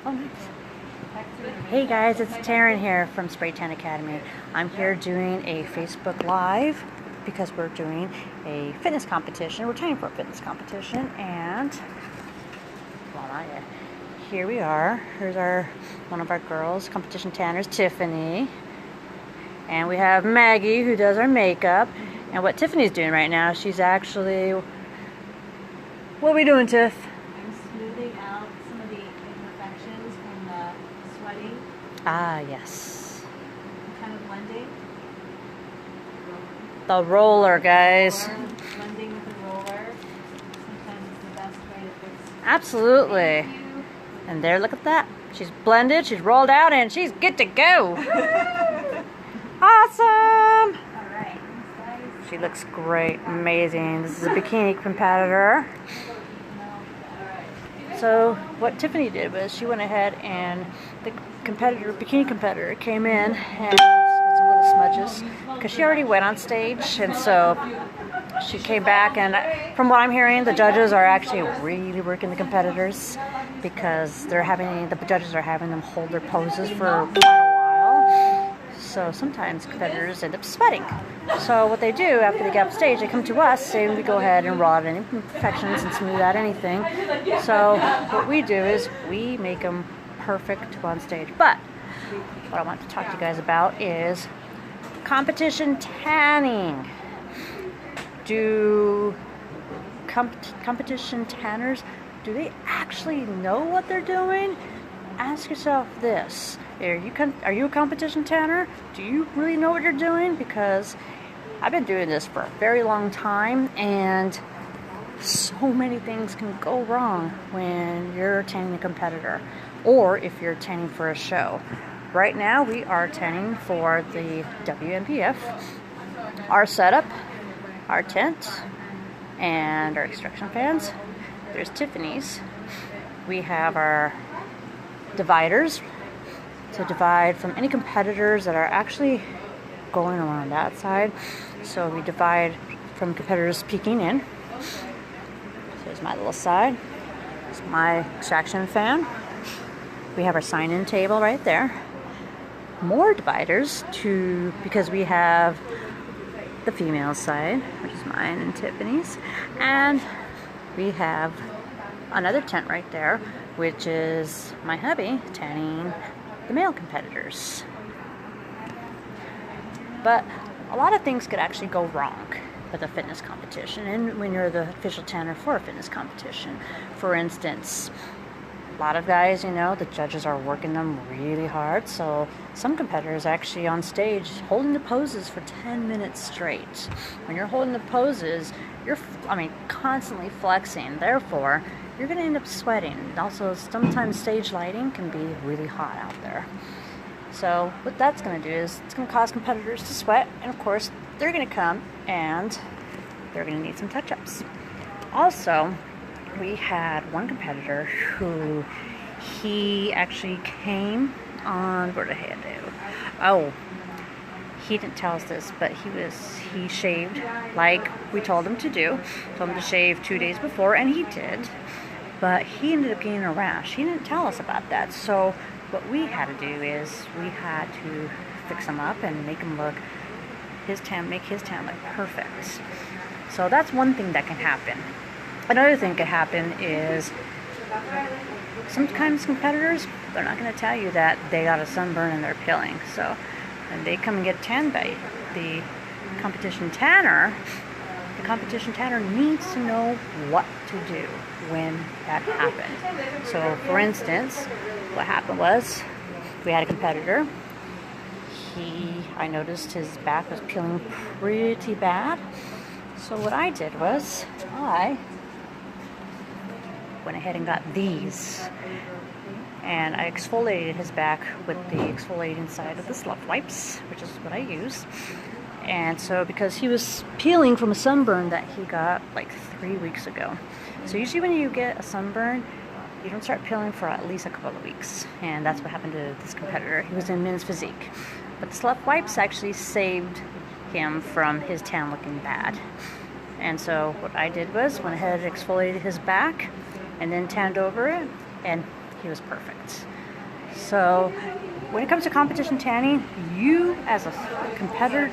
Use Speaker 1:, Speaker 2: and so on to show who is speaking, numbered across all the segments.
Speaker 1: Oh, nice. Hey guys, it's Taryn here from Spray Tan Academy. I'm here doing a Facebook Live because we're doing a fitness competition. We're training for a fitness competition, and here we are. Here's one of our girls, competition tanners, Tiffany. And we have Maggie, who does our makeup. And what Tiffany's doing right now, she's actually... What are we doing, Tiff?
Speaker 2: I'm smoothing out some of the imperfections from the sweating.
Speaker 1: Ah, yes.
Speaker 2: I'm kind of blending.
Speaker 1: The roller, guys.
Speaker 2: Blending with the roller. Sometimes it's the best way to fix.
Speaker 1: Absolutely. And there, look at that. She's blended, she's rolled out, and she's good to go. Awesome!
Speaker 2: Alright.
Speaker 1: She looks great. Amazing. This is a bikini competitor. So what Tiffany did was she went ahead and the bikini competitor came in and with some little smudges because she already went on stage, and so she came back, and from what I'm hearing, the judges are actually really working the competitors because the judges are having them hold their poses for quite a while. So sometimes competitors end up sweating. So what they do after they get off stage, they come to us and we go ahead and roll out any imperfections and smooth out anything. So what we do is we make them perfect on stage. But what I want to talk to you guys about is competition tanning. Do competition tanners, do they actually know what they're doing? Ask yourself this. Are you a competition tanner? Do you really know what you're doing? Because I've been doing this for a very long time, and so many things can go wrong when you're tanning a competitor or if you're tanning for a show. Right now we are tanning for the WNBF. Our setup, our tent, and our extraction fans. There's Tiffany's. We have our dividers to divide from any competitors that are actually going around that side. So we divide from competitors peeking in. So here's my little side. It's my extraction fan. We have our sign-in table right there. More dividers because we have the female side, which is mine and Tiffany's, and we have another tent right there, which is my hubby tanning the male competitors. But a lot of things could actually go wrong with a fitness competition, and when you're the official tanner for a fitness competition. For instance, a lot of guys, the judges are working them really hard, so some competitors actually on stage holding the poses for 10 minutes straight. When you're holding the poses, you're constantly flexing, therefore you're going to end up sweating. Also, sometimes stage lighting can be really hot out there. So what that's going to do is it's going to cause competitors to sweat, and of course they're going to come and they're going to need some touch-ups. Also, we had one competitor who he actually came on, what did he do? Oh, he didn't tell us this, but he shaved like we told him to do. Told him to shave 2 days before, and he did. But he ended up getting a rash. He didn't tell us about that. So what we had to do is we had to fix him up and make him make his tan look perfect. So that's one thing that can happen. Another thing that can happen is sometimes competitors, they're not going to tell you that they got a sunburn and they're peeling. So when they come and get tanned by the competition tanner, the competition tanner needs to know what to do when that happened. So for instance, what happened was we had a competitor. I noticed his back was peeling pretty bad. So what I did was I went ahead and got these, and I exfoliated his back with the exfoliating side of the Slough wipes, which is what I use. And so because he was peeling from a sunburn that he got like 3 weeks ago. So usually when you get a sunburn, you don't start peeling for at least a couple of weeks. And that's what happened to this competitor. He was in men's physique. But the Slough wipes actually saved him from his tan looking bad. And so what I did was went ahead and exfoliated his back and then tanned over it. And he was perfect. So when it comes to competition tanning, you as a competitor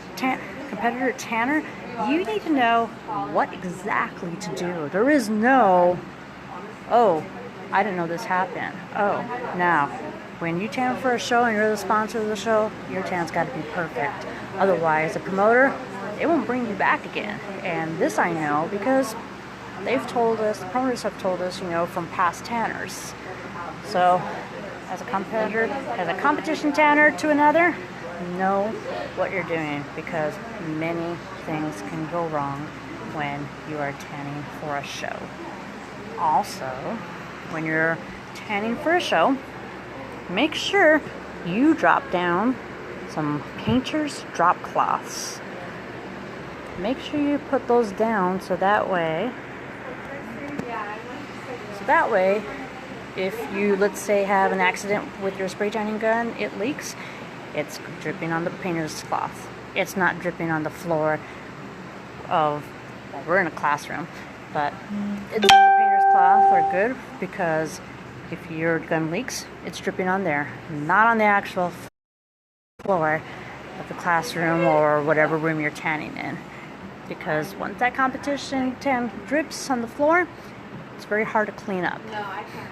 Speaker 1: tanner, you need to know what exactly to do. There is no, oh, I didn't know this happened. Oh, now, when you tan for a show and you're the sponsor of the show, your tan's got to be perfect. Otherwise, the promoter, it won't bring you back again. And this I know because they've told us, the promoters have told us, you know, from past tanners. So, as a competitor, as a competition tanner to another, know what you're doing because many things can go wrong when you are tanning for a show. Also, when you're tanning for a show, make sure you drop down some painter's drop cloths. Make sure you put those down so that way if you, let's say, have an accident with your spray tanning gun, it leaks, it's dripping on the painter's cloth. It's not dripping on the floor of, well, we're in a classroom, but the painter's cloth are good because if your gun leaks, it's dripping on there, not on the actual floor of the classroom or whatever room you're tanning in. Because once that competition tan drips on the floor, it's very hard to clean up.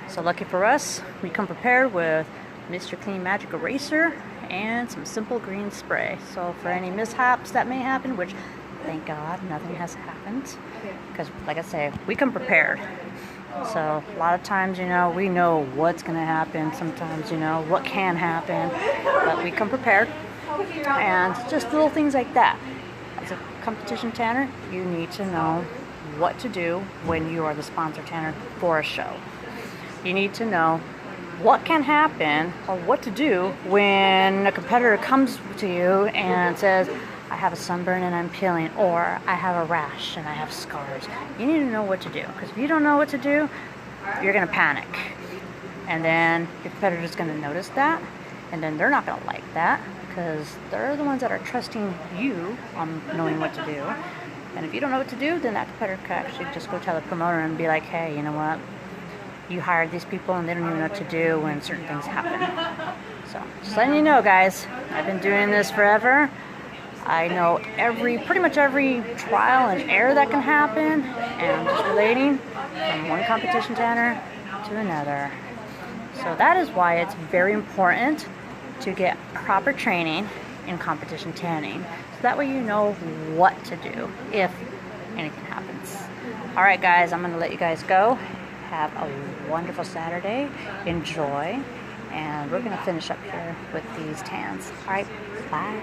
Speaker 1: So lucky for us, we come prepared with Mr. Clean Magic Eraser and some simple green spray. So for any mishaps that may happen, which thank God nothing has happened, because like I say, we come prepared. So a lot of times, you know, we know what's going to happen. Sometimes, you know, what can happen, but we come prepared. And just little things like that. As a competition tanner, you need to know what to do when you are the sponsor tanner for a show. You need to know what can happen or what to do when a competitor comes to you and says, I have a sunburn and I'm peeling, or I have a rash and I have scars. You need to know what to do, because if you don't know what to do, you're going to panic. And then your competitor's going to notice that, and then they're not going to like that, because they're the ones that are trusting you on knowing what to do. And if you don't know what to do, then that competitor could actually just go tell the promoter and be like, hey, you know what? You hired these people and they don't even know what to do when certain things happen. So, just letting you know, guys, I've been doing this forever. I know pretty much every trial and error that can happen, and I'm just relating from one competition tanner to another. So that is why it's very important to get proper training in competition tanning. So that way you know what to do if anything happens. All right, guys, I'm going to let you guys go. Have a wonderful Saturday. Enjoy. And we're going to finish up here with these tans. All right, bye.